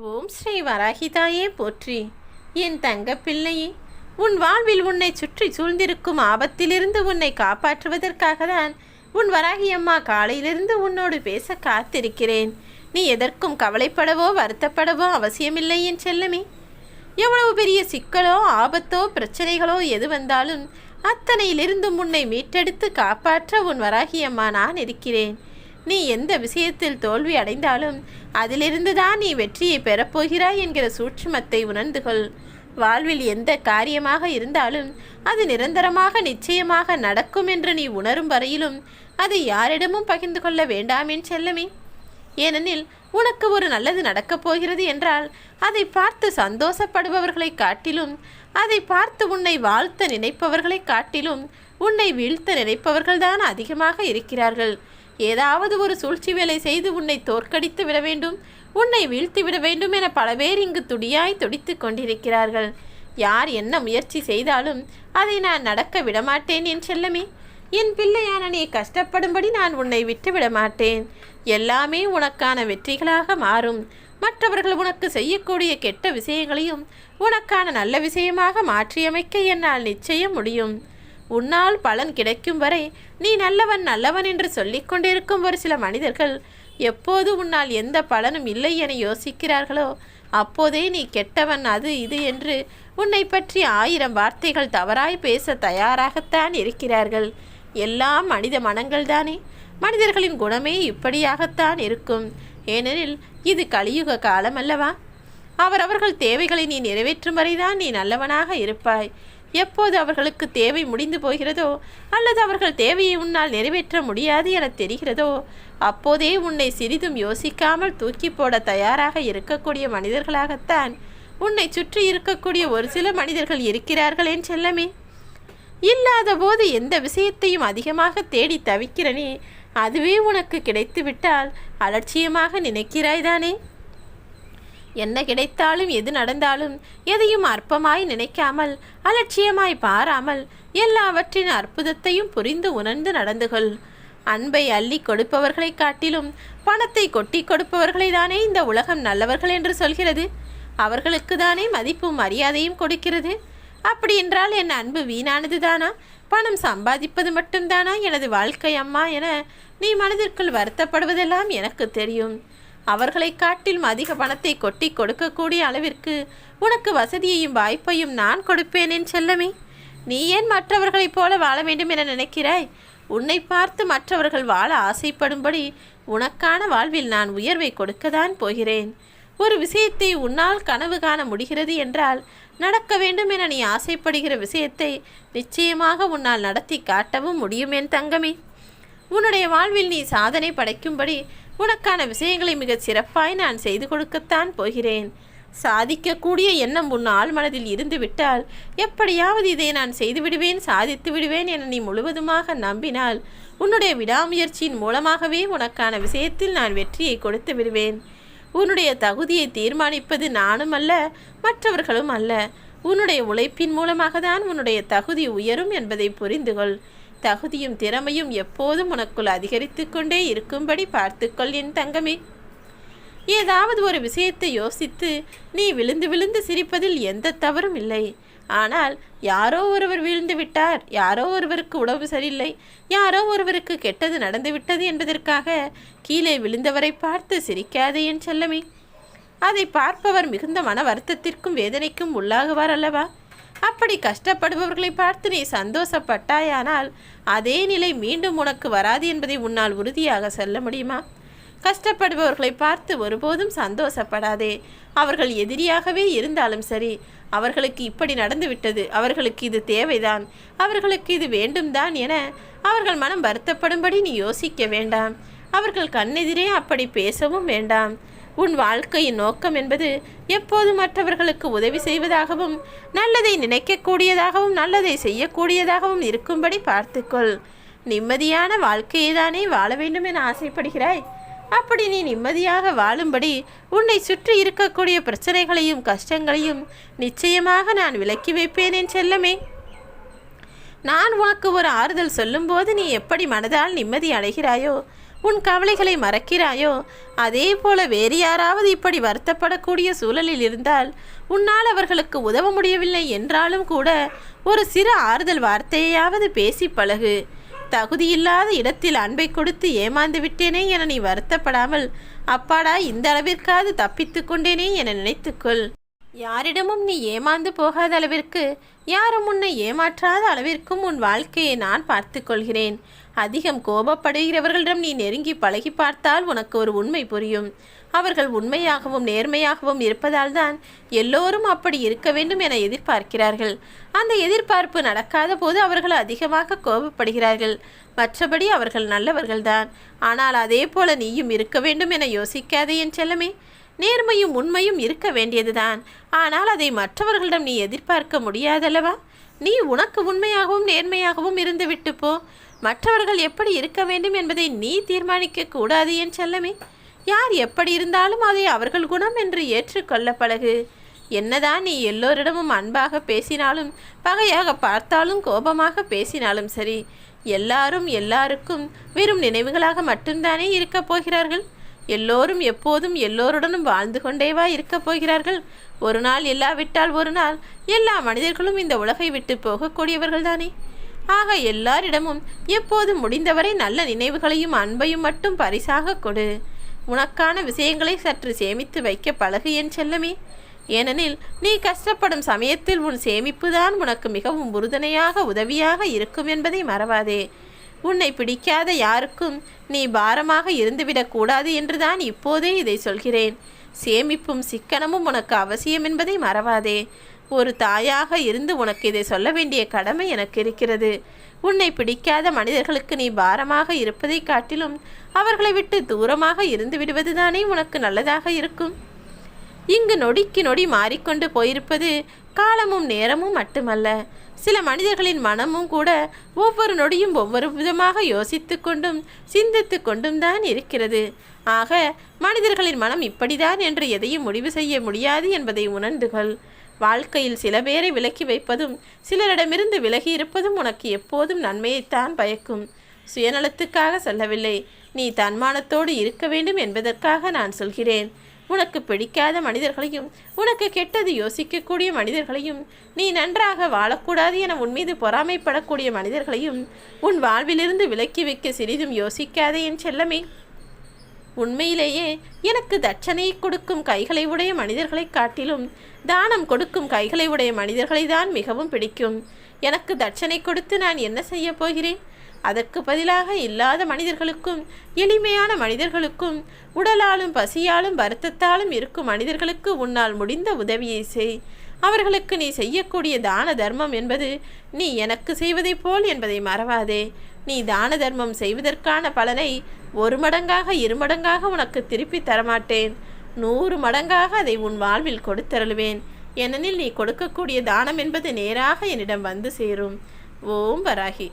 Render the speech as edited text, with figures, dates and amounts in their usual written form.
ஓம் ஸ்ரீ வராகிதாயே போற்றி. என் தங்க பிள்ளையே, உன் வாழ்வில் உன்னை சுற்றி சூழ்ந்திருக்கும் ஆபத்திலிருந்து உன்னை காப்பாற்றுவதற்காக தான் உன் வராகி அம்மா காலையிலிருந்து உன்னோடு பேச காத்திருக்கிறேன். நீ எதற்கும் கவலைப்படவோ வருத்தப்படவோ அவசியமில்லை என் செல்லமே. எவ்வளவு பெரிய சிக்கலோ ஆபத்தோ பிரச்சனைகளோ எது வந்தாலும் அத்தனையிலிருந்தும் உன்னை மீட்டெடுத்து காப்பாற்ற உன் வராகி அம்மா நான் இருக்கிறேன். நீ எந்த விஷயத்தில் தோல்வி அடைந்தாலும் அதிலிருந்து தான் நீ வெற்றியை பெறப்போகிறாய் என்கிற சூட்சுமத்தை உணர்ந்து கொள். வாழ்வில் எந்த காரியமாக இருந்தாலும் அது நிரந்தரமாக நிச்சயமாக நடக்கும் என்று நீ உணரும் வரையிலும் அதை யாரிடமும் பகிர்ந்து கொள்ள வேண்டாம் என் செல்லமே. ஏனெனில் உனக்கு ஒரு நல்லது நடக்கப் போகிறது என்றால் அதை பார்த்து சந்தோஷப்படுபவர்களை காட்டிலும், அதை பார்த்து உன்னை வாழ்த்த நினைப்பவர்களை காட்டிலும் உன்னை வீழ்த்த நினைப்பவர்கள்தான் அதிகமாக இருக்கிறார்கள். ஏதாவது ஒரு சூழ்ச்சி வேலை செய்து உன்னை தோற்கடித்து விட வேண்டும், உன்னை வீழ்த்தி விட வேண்டும் என பல பேர் இங்கு துடியாய் துடித்து கொண்டிருக்கிறார்கள். யார் என்ன முயற்சி செய்தாலும் அதை நான் நடக்க விடமாட்டேன் என் செல்லமே. என் பிள்ளையான நீ கஷ்டப்படும்படி நான் உன்னை விட்டு விட மாட்டேன். எல்லாமே உனக்கான வெற்றிகளாக மாறும். மற்றவர்கள் உனக்கு செய்யக்கூடிய கெட்ட விஷயங்களையும் உனக்கான நல்ல விஷயமாக மாற்றியமைக்க என்னால் நிச்சயம் முடியும். உன்னால் பலன் கிடைக்கும் வரை நீ நல்லவன் நல்லவன் என்று சொல்லிக் கொண்டிருக்கும் ஒரு சில மனிதர்கள் எப்போது உன்னால் எந்த பலனும் இல்லை என யோசிக்கிறார்களோ அப்போதே நீ கெட்டவன் அது இது என்று உன்னை பற்றி 1000 வார்த்தைகள் தவறாய் பேச தயாராகத்தான் இருக்கிறார்கள். எல்லாம் மனித மனங்கள்தானே. மனிதர்களின் குணமே இப்படியாகத்தான் இருக்கும். ஏனெனில் இது கலியுக காலம் அல்லவா? அவரவர்கள் தேவைகளை நீ நிறைவேற்றும் வரைதான் நீ நல்லவனாக இருப்பாய். எப்போது அவர்களுக்கு தேவை முடிந்து போகிறதோ அல்லது அவர்கள் தேவையை உன்னால் நிறைவேற்ற முடியாது என தெரிகிறதோ அப்போதே உன்னை சிறிதும் யோசிக்காமல் தூக்கி போட தயாராக இருக்கக்கூடிய மனிதர்களாகத்தான் உன்னை சுற்றி இருக்கக்கூடிய ஒரு சில மனிதர்கள் இருக்கிறார்கள் என் செல்லமே. இல்லாத போது எந்த விஷயத்தையும் அதிகமாக தேடி தவிக்கிறனே, அதுவே உனக்கு கிடைத்துவிட்டால் அலட்சியமாக நினைக்கிறாய்தானே. என்ன கிடைத்தாலும் எது நடந்தாலும் எதையும் அற்பமாய் நினைக்காமல் அலட்சியமாய் பாராமல் எல்லாவற்றின் அற்புதத்தையும் புரிந்து உணர்ந்து நடந்து கொள். அன்பை அள்ளி கொடுப்பவர்களை காட்டிலும் பணத்தை கொட்டி கொடுப்பவர்களை தானே இந்த உலகம் நல்லவர்கள் என்று சொல்கிறது. அவர்களுக்கு தானே மதிப்பும் மரியாதையும் கொடுக்கிறது. அப்படி என்றால் என் அன்பு வீணானது தானா? பணம் சம்பாதிப்பது மட்டும்தானா எனது வாழ்க்கை அம்மா என நீ மனதிற்குள் வருத்தப்படுவதெல்லாம் எனக்கு தெரியும். அவர்களை காட்டிலும் அதிக பணத்தை கொட்டி கொடுக்கக்கூடிய அளவிற்கு உனக்கு வசதியையும் வாய்ப்பையும் நான் கொடுப்பேன் என் செல்லமே. நீ ஏன் மற்றவர்களைப் போல வாழ வேண்டும் என நினைக்கிறாய்? உன்னை பார்த்து மற்றவர்கள் வாழ ஆசைப்படும்படி உனக்கான வாழ்வில் நான் உயர்வை கொடுக்கத்தான் போகிறேன். ஒரு விஷயத்தை உன்னால் கனவு காண முடிகிறது என்றால் நடக்க வேண்டும் என நீ ஆசைப்படுகிற விஷயத்தை நிச்சயமாக உன்னால் நடத்தி காட்டவும் முடியும் என் தங்கமே. உன்னுடைய வாழ்வில் நீ சாதனை படைக்கும்படி உனக்கான விஷயங்களை மிகச் சிறப்பாய் நான் செய்து கொடுக்கத்தான் போகிறேன். சாதிக்கக்கூடிய எண்ணம் உன் ஆள் மனதில் இருந்து விட்டால் எப்படியாவது இதை நான் செய்து விடுவேன், சாதித்து விடுவேன் என நீ முழுவதுமாக நம்பினால் உன்னுடைய விடாமுயற்சியின் மூலமாகவே உனக்கான விஷயத்தில் நான் வெற்றியை கொடுத்து விடுவேன். உன்னுடைய தகுதியை தீர்மானிப்பது நானும் அல்ல, மற்றவர்களும் அல்ல. உன்னுடைய உழைப்பின் மூலமாக தான் உன்னுடைய தகுதி உயரும் என்பதை புரிந்துகொள். தகுதியும் திறமையும் எப்போதும் உனக்குள் அதிகரித்து கொண்டே இருக்கும்படி பார்த்துக்கொள் என் தங்கமே. ஏதாவது ஒரு விஷயத்தை யோசித்து நீ விழுந்து விழுந்து சிரிப்பதில் எந்த தவறும் இல்லை. ஆனால் யாரோ ஒருவர் வீழ்ந்து விட்டார், யாரோ ஒருவருக்கு உடம்பு சரியில்லை, யாரோ ஒருவருக்கு கெட்டது நடந்துவிட்டது என்பதற்காக கீழே விழுந்தவரை பார்த்து சிரிக்காதே என் செல்லமே. அதை பார்ப்பவர் மிகுந்த மன வருத்தத்திற்கும் வேதனைக்கும் உள்ளாகுவார் அல்லவா? அப்படி கஷ்டப்படுபவர்களை பார்த்து நீ சந்தோஷப்பட்டாயானால் அதே நிலை மீண்டும் உனக்கு வராது என்பதை உன்னால் உறுதியாக சொல்ல முடியுமா? கஷ்டப்படுபவர்களை பார்த்து ஒருபோதும் சந்தோஷப்படாதே. அவர்கள் எதிரியாகவே இருந்தாலும் சரி, அவர்களுக்கு இப்படி நடந்துவிட்டது, அவர்களுக்கு இது தேவைதான், அவர்களுக்கு இது வேண்டும் தான் என அவர்கள் மனம் வருத்தப்படும்படி நீ யோசிக்க வேண்டாம். அவர்கள் கண்ணெதிரே அப்படி பேசவும் வேண்டாம். உன் வாழ்க்கையின் நோக்கம் என்பது எப்போது மற்றவர்களுக்கு உதவி செய்வதாகவும் நல்லதை நினைக்கக்கூடியதாகவும் நல்லதை செய்யக்கூடியதாகவும் இருக்கும்படி பார்த்துக்கொள். நிம்மதியான வாழ்க்கையை தானே வாழ வேண்டும் என ஆசைப்படுகிறாய். அப்படி நீ நிம்மதியாக வாழும்படி உன்னை சுற்றி இருக்கக்கூடிய பிரச்சனைகளையும் கஷ்டங்களையும் நிச்சயமாக நான் விலக்கி வைப்பேன் என் செல்லமே. நான் உனக்கு ஒரு ஆறுதல் சொல்லும்போது நீ எப்படி மனதால் நிம்மதி அடைகிறாயோ உன் கவலைகளை மறக்கிறாயோ அதே போல வேறு யாராவது இப்படி வருத்தப்படக்கூடிய சூழலில் இருந்தால் உன்னால் அவர்களுக்கு உதவ முடியவில்லை என்றாலும் கூட ஒரு சிறு ஆறுதல் வார்த்தையாவது பேசி பழகு. தகுதியில்லாத இடத்தில் அன்பை கொடுத்து ஏமாந்து விட்டேனே என நீ வருத்தப்படாமல், அப்பாடா இந்த அளவிற்காவது தப்பித்து கொண்டேனே என நினைத்துக்கொள். யாரிடமும் நீ ஏமாந்து போகாத அளவிற்கு, யாரும் உன்னை ஏமாற்றாத அளவிற்கும் உன் வாழ்க்கையை நான் பார்த்து கொள்கிறேன். அதிகம் கோபப்படுகிறவர்களிடம் நீ நெருங்கி பழகி பார்த்தால் உனக்கு ஒரு உண்மை புரியும். அவர்கள் உண்மையாகவும் நேர்மையாகவும் இருப்பதால் தான் எல்லோரும் அப்படி இருக்க வேண்டும் என எதிர்பார்க்கிறார்கள். அந்த எதிர்பார்ப்பு நடக்காத போது அவர்கள் அதிகமாக கோபப்படுகிறார்கள். மற்றபடி அவர்கள் நல்லவர்கள்தான். ஆனால் அதே போல நீயும் இருக்க வேண்டும் என யோசிக்காதே என் செல்லமே. நேர்மையும் உண்மையும் இருக்க வேண்டியதுதான். ஆனால் அதை மற்றவர்களிடம் நீ எதிர்பார்க்க முடியாதல்லவா? நீ உனக்கு உண்மையாகவும் நேர்மையாகவும் இருந்து விட்டு போ. மற்றவர்கள் எப்படி இருக்க வேண்டும் என்பதை நீ தீர்மானிக்க கூடாது என் செல்லமே. யார் எப்படி இருந்தாலும் அதை அவர்கள் குணம் என்று ஏற்றுக்கொள்ள பழகு. என்னதான் நீ எல்லோரிடமும் அன்பாக பேசினாலும், பகையாக பார்த்தாலும், கோபமாக பேசினாலும் சரி, எல்லாரும் எல்லாருக்கும் வெறும் நினைவுகளாக மட்டும்தானே இருக்கப் போகிறார்கள். எல்லோரும் எப்போதும் எல்லோருடனும் வாழ்ந்து கொண்டேவா இருக்கப் போகிறார்கள்? ஒரு நாள் இல்லாவிட்டால் ஒரு நாள் எல்லா மனிதர்களும் இந்த உலகை விட்டு போகக்கூடியவர்கள் தானே. ஆக எல்லாரிடமும் எப்போதும் முடிந்தவரை நல்ல நினைவுகளையும் அன்பையும் மட்டும் பரிசாக கொடு. உனக்கான விஷயங்களை சற்று சேமித்து வைக்க பழகு என் செல்லமே. ஏனெனில் நீ கஷ்டப்படும் சமயத்தில் உன் சேமிப்பு தான் உனக்கு மிகவும் உறுதுணையாக உதவியாக இருக்கும் என்பதை மறவாதே. உன்னை பிடிக்காத யாருக்கும் நீ பாரமாக இருந்துவிடக்கூடாது என்றுதான் இப்போதே இதை சொல்கிறேன். சேமிப்பும் சிக்கனமும் உனக்கு அவசியம் என்பதை மறவாதே. ஒரு தாயாக இருந்து உனக்கு இதை சொல்ல வேண்டிய கடமை எனக்கு இருக்கிறது. உன்னை பிடிக்காத மனிதர்களுக்கு நீ பாரமாக இருப்பதை காட்டிலும் அவர்களை விட்டு தூரமாக இருந்து விடுவதுதானே உனக்கு நல்லதாக இருக்கும். இங்கு நொடிக்கு நொடி மாறிக்கொண்டு போயிருப்பது காலமும் நேரமும் மட்டுமல்ல, சில மனிதர்களின் மனமும் கூட ஒவ்வொரு நொடியும் ஒவ்வொரு விதமாக யோசித்து கொண்டும் சிந்தித்து கொண்டும் தான் இருக்கிறது. ஆக மனிதர்களின் மனம் இப்படிதான் என்று எதையும் முடிவு செய்ய முடியாது என்பதை உணர்ந்துகள். வாழ்க்கையில் சில பேரை விலக்கி வைப்பதும் சிலரிடமிருந்து விலகி இருப்பதும் உனக்கு எப்போதும் நன்மையைத்தான் பயக்கும். சுயநலத்துக்காக சொல்லவில்லை, நீ தன்மானத்தோடு இருக்க வேண்டும் என்பதற்காக நான் சொல்கிறேன். உனக்கு பிடிக்காத மனிதர்களையும், உனக்கு கெட்டது யோசிக்கக்கூடிய மனிதர்களையும், நீ நன்றாக வாழக்கூடாது என உன் மீது பொறாமைப்படக்கூடிய மனிதர்களையும் உன் வாழ்விலிருந்து விலக்கி வைக்க சிறிதும் யோசிக்காதே என் செல்லமே. உண்மையிலேயே எனக்கு தட்சணை கொடுக்கும் கைகளை உடைய மனிதர்களை காட்டிலும் தானம் கொடுக்கும் கைகளை உடைய மனிதர்களை தான் மிகவும் பிடிக்கும். எனக்கு தட்சணை கொடுத்து நான் என்ன செய்ய போகிறேன்? அதற்கு பதிலாக இல்லாத மனிதர்களுக்கும், எளிமையான மனிதர்களுக்கும், உடலாலும் பசியாலும் வருத்தத்தாலும் இருக்கும் மனிதர்களுக்கு உன்னால் முடிந்த உதவியை செய். அவர்களுக்கு நீ செய்யக்கூடிய தான தர்மம் என்பது நீ எனக்கு செய்வதை போல் என்பதை மறவாதே. நீ தான தர்மம் செய்வதற்கான பலனை 1 மடங்காக 2 மடங்காக உனக்கு திருப்பி தரமாட்டேன். 100 மடங்காக அதை உன் வாழ்வில் கொடுத்தருள்வேன். ஏனெனில் நீ கொடுக்கக்கூடிய தானம் என்பது நேராக என்னிடம் வந்து சேரும். ஓம் வராகி.